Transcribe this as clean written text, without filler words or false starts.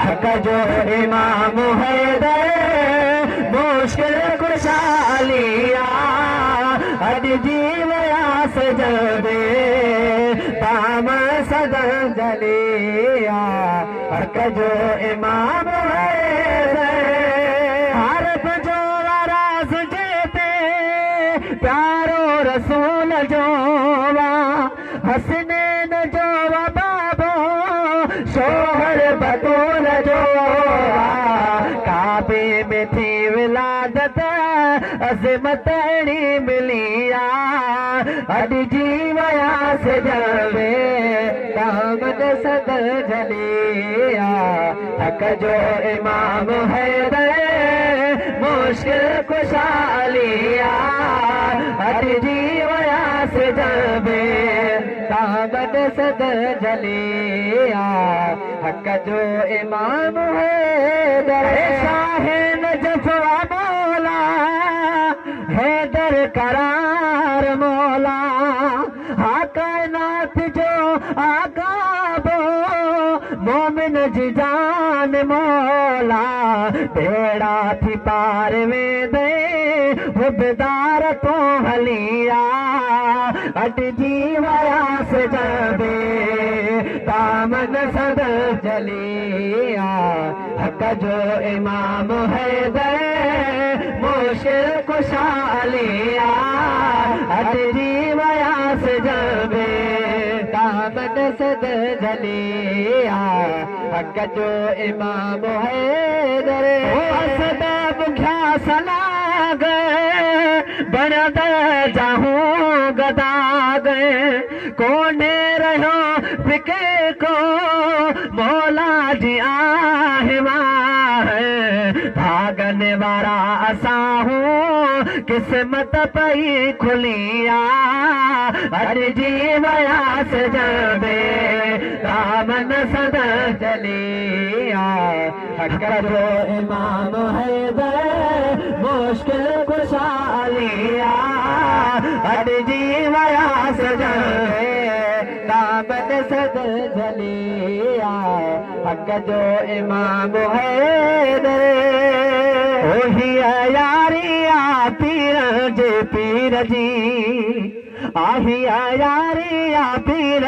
हक जो इमाम हैदर मुश्किल कुशा लिया अज जीवयास जल्दे ताम सदर जलिया हक जो इमाम हैदर हरफ जो राज जेते प्यारो रसूल जोवा हसनैन जोवा बाबो शोहर बतूल जोवा काबे में थी विलादत अज़मत अड़ी मिलिया अॼु जीवया से जलवे दामन सदर जलिया हक जो इमाम हैदर मुश्किल कुशा लिया अॼु जीवया से जलवे दामन सदर जलिया हक जो इमाम हैदर शाहे नजफ़वा मौला हैदर करार मौला हा कायनात जो आकाबो मोमिन जी जान मौला बेड़ा थी पार वेंदे हुबदार तो हलिया अॼु जीवया से जबे दामन सदर जलिया हक जो इमाम हैदर मुश्किल कुशा लिया अॼु जीवया से जबे दामन सदर जलिया हक जो इमाम हैदर असदाब घ्या सलाग बनद जाहूं गदाग कोने रहो फिके को मौला जी आहिमा भागने वारा असाहूं किस्मत पई खुलिया अॼु जीवया से जबे दामन सदर जलिया हक जो इमाम हैदर मुश्किल कुशा लिया अॼु जीवया से जबे दामन सदर जलिया हक जो इमाम हैदर ओही यारिया पीर जे पीर जी आही यारिया पीर